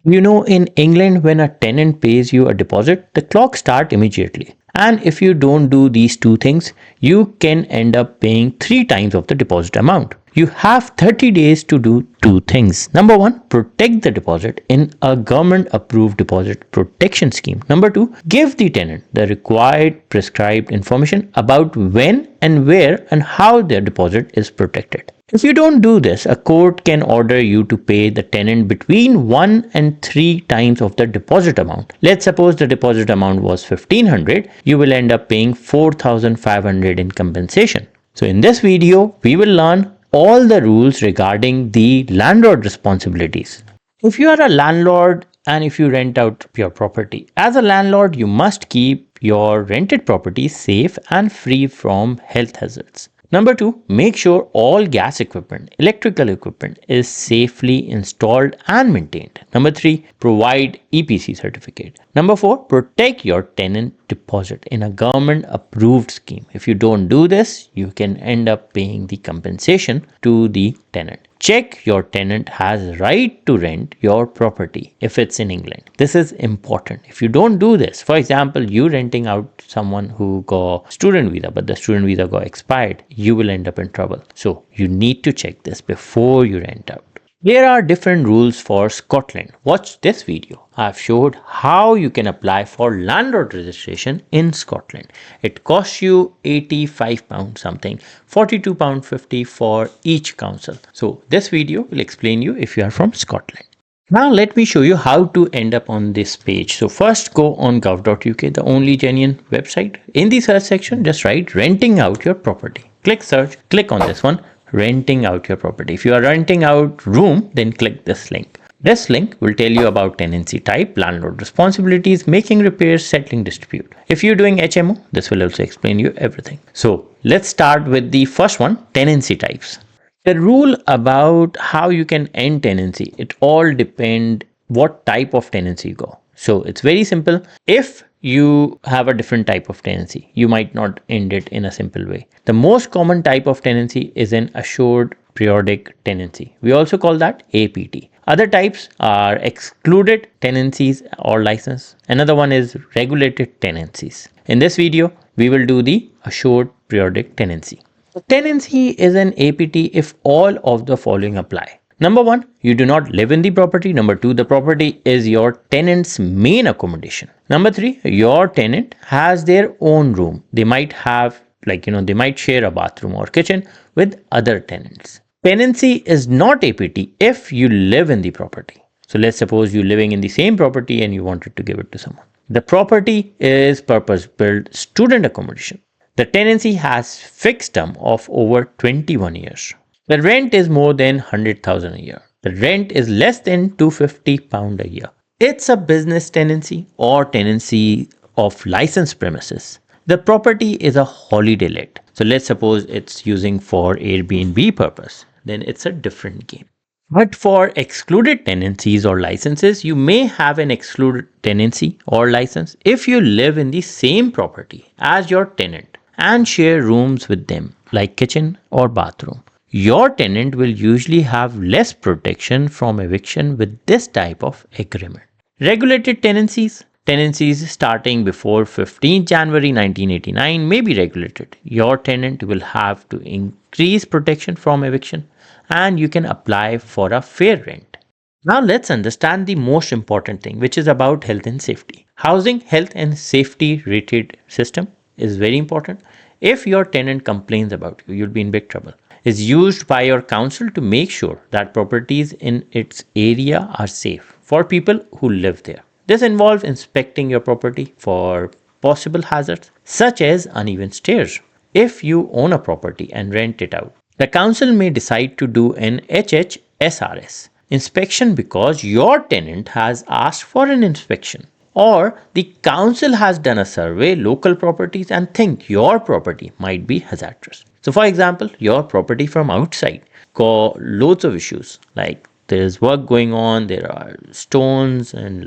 You know, in England, when a tenant pays you a deposit, the clock starts immediately. And if you don't do these two things, you can end up paying 3 times of the deposit amount. You have 30 days to do two things. Number one, protect the deposit in a government approved deposit protection scheme. Number two, give the tenant the required prescribed information about when and where and how their deposit is protected. If you don't do this, a court can order you to pay the tenant between 1 and 3 times of the deposit amount. Let's suppose the deposit amount was 1500, you will end up paying 4500 in compensation. So in this video, we will learn all the rules regarding the landlord responsibilities. If you are a landlord and if you rent out your property, as a landlord, you must keep your rented property safe and free from health hazards. Number two, make sure all gas equipment, electrical equipment is safely installed and maintained. Number three, provide EPC certificate. Number four, protect your tenant deposit in a government approved scheme. If you don't do this, you can end up paying the compensation to the tenant. Check your tenant has right to rent your property if it's in England. This is important. If you don't do this, for example, you renting out someone who got student visa, but the student visa got expired, you will end up in trouble. So you need to check this before you rent out. There are different rules for Scotland. Watch this video. I have showed how you can apply for landlord registration in Scotland. It costs you £85 something, £42.50 for each council. So this video will explain you if you are from Scotland. Now let me show you how to end up on this page. So first go on gov.uk, the only genuine website. In the search section, just write renting out your property. Click search, click on this one, renting out your property. If you are renting out room, then click this link. This link will tell you about tenancy type, landlord responsibilities, making repairs, settling dispute. If you're doing HMO, this will also explain you everything. So let's start with the first one, tenancy types. The rule about how you can end tenancy, it all depend what type of tenancy you go. So it's very simple. If you have a different type of tenancy, you might not end it in a simple way. The most common type of tenancy is an assured periodic tenancy. We also call that APT. Other types are excluded tenancies or license. Another one is regulated tenancies. In this video, we will do the assured periodic tenancy. Tenancy is an APT if all of the following apply. Number one, you do not live in the property. Number two, the property is your tenant's main accommodation. Number three, your tenant has their own room. They might have, they might share a bathroom or kitchen with other tenants. Tenancy is not APT if you live in the property. So let's suppose you're living in the same property and you wanted to give it to someone. The property is purpose-built student accommodation. The tenancy has fixed term of over 21 years. The rent is more than 100,000 a year. The rent is less than £250 a year. It's a business tenancy or tenancy of licensed premises. The property is a holiday let. So let's suppose it's using for Airbnb purpose. Then it's a different game. But for excluded tenancies or licenses, you may have an excluded tenancy or license if you live in the same property as your tenant and share rooms with them like kitchen or bathroom. Your tenant will usually have less protection from eviction with this type of agreement. Regulated tenancies. Tenancies starting before 15 January 1989 may be regulated. Your tenant will have to increase protection from eviction and you can apply for a fair rent. Now let's understand the most important thing, which is about health and safety. Housing health and safety rated system is very important. If your tenant complains about you, you'll be in big trouble. Is used by your council to make sure that properties in its area are safe for people who live there. This involves inspecting your property for possible hazards such as uneven stairs. If you own a property and rent it out, the council may decide to do an HHSRS inspection because your tenant has asked for an inspection. Or the council has done a survey local properties and think your property might be hazardous. So for example, your property from outside got loads of issues, like there's work going on, there are stones and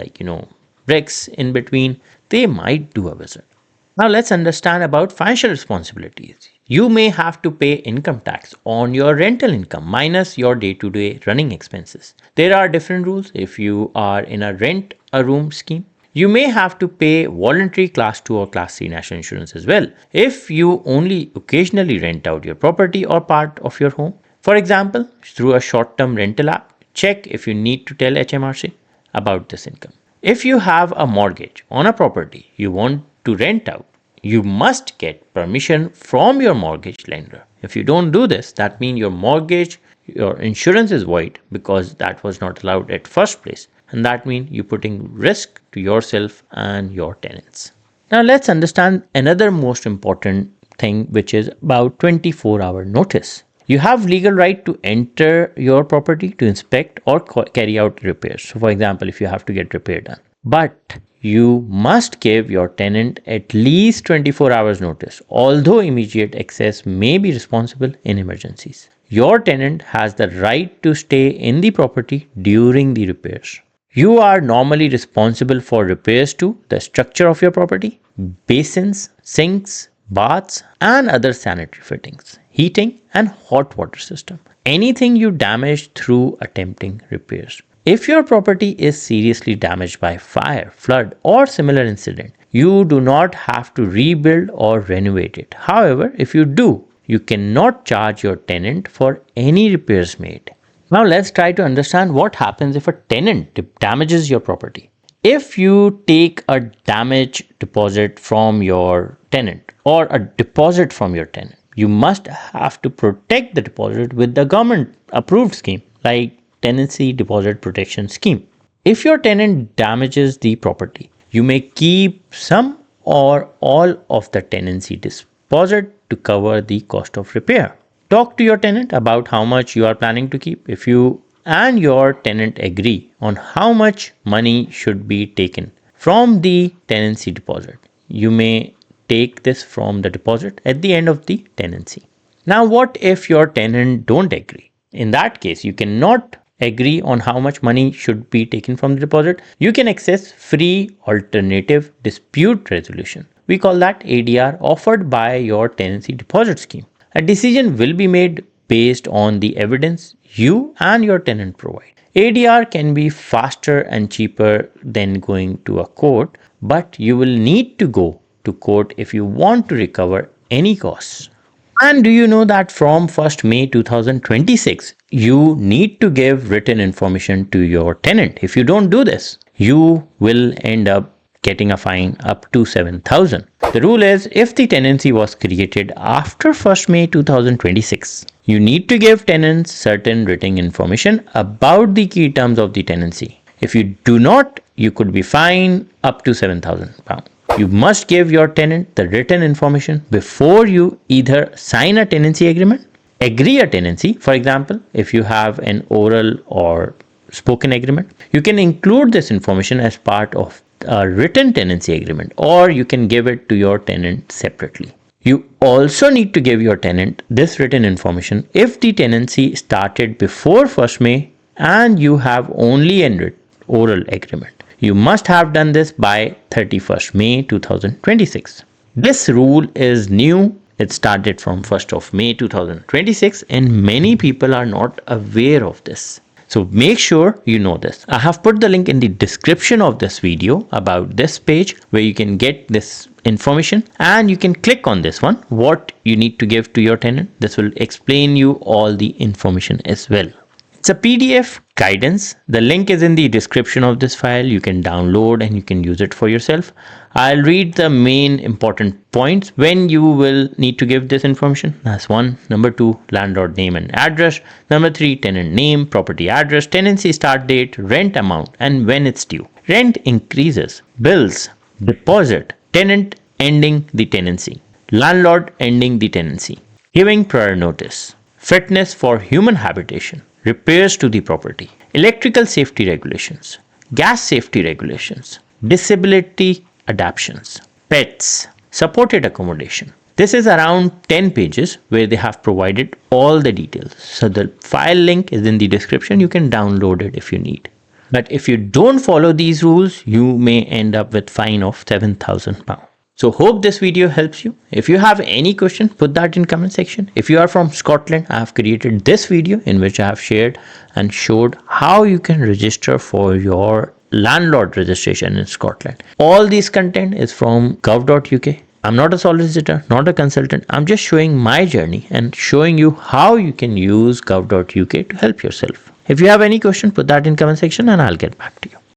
bricks in between. They might do a visit. Now let's understand about financial responsibilities. You may have to pay income tax on your rental income minus your day-to-day running expenses. There are different rules if you are in a rent a room scheme. You may have to pay voluntary class 2 or class 3 national insurance as well if you only occasionally rent out your property or part of your home. For example, through a short-term rental app, check if you need to tell HMRC about this income. If you have a mortgage on a property you want to rent out, you must get permission from your mortgage lender. If you don't do this, that means your insurance is void because that was not allowed at first place. And that means you're putting risk to yourself and your tenants. Now let's understand another most important thing, which is about 24-hour notice. You have legal right to enter your property to inspect or carry out repairs. So for example, if you have to get repair done. But you must give your tenant at least 24 hours notice, although immediate access may be responsible in emergencies. Your tenant has the right to stay in the property during the repairs. You are normally responsible for repairs to the structure of your property, basins, sinks, baths, and other sanitary fittings, heating and hot water system. Anything you damage through attempting repairs. If your property is seriously damaged by fire, flood, or similar incident, you do not have to rebuild or renovate it. However, if you do, you cannot charge your tenant for any repairs made. Now let's try to understand what happens if a tenant damages your property. If you take a damage deposit from your tenant or a deposit from your tenant, you must have to protect the deposit with the government approved scheme like tenancy deposit protection scheme. If your tenant damages the property, you may keep some or all of the tenancy deposit to cover the cost of repair. Talk to your tenant about how much you are planning to keep. If you and your tenant agree on how much money should be taken from the tenancy deposit, you may take this from the deposit at the end of the tenancy. Now, what if your tenant don't agree? In that case, you cannot agree on how much money should be taken from the deposit. You can access free alternative dispute resolution. We call that ADR, offered by your tenancy deposit scheme. A decision will be made based on the evidence you and your tenant provide. ADR can be faster and cheaper than going to a court, but you will need to go to court if you want to recover any costs. And do you know that from 1st May 2026, you need to give written information to your tenant? If you don't do this, you will end up getting a fine up to 7,000. The rule is if the tenancy was created after 1st May 2026, you need to give tenants certain written information about the key terms of the tenancy. If you do not, you could be fined up to £7,000. You must give your tenant the written information before you either sign a tenancy agreement, agree a tenancy. For example, if you have an oral or spoken agreement, you can include this information as part of a written tenancy agreement, or you can give it to your tenant separately. You also need to give your tenant this written information if the tenancy started before 1st May and you have only an oral agreement. You must have done this by 31st May 2026. This rule is new. It started from 1st of May 2026 and many people are not aware of this. So make sure you know this. I have put the link in the description of this video about this page where you can get this information and you can click on this one, what you need to give to your tenant. This will explain you all the information as well. It's a PDF guidance. The link is in the description of this file. You can download and you can use it for yourself. I'll read the main important points when you will need to give this information. That's 1. Number 2, landlord name and address. Number 3, tenant name, property address, tenancy start date, rent amount, and when it's due. Rent increases, bills, deposit, tenant ending the tenancy, landlord ending the tenancy, giving prior notice, fitness for human habitation, repairs to the property, electrical safety regulations, gas safety regulations, disability adaptations, pets, supported accommodation. This is around 10 pages where they have provided all the details. So the file link is in the description. You can download it if you need. But if you don't follow these rules, you may end up with fine of £7,000. So hope this video helps you. If you have any question, put that in comment section. If you are from Scotland, I have created this video in which I have shared and showed how you can register for your landlord registration in Scotland. All this content is from gov.uk. I'm not a solicitor, not a consultant. I'm just showing my journey and showing you how you can use gov.uk to help yourself. If you have any question, put that in comment section and I'll get back to you.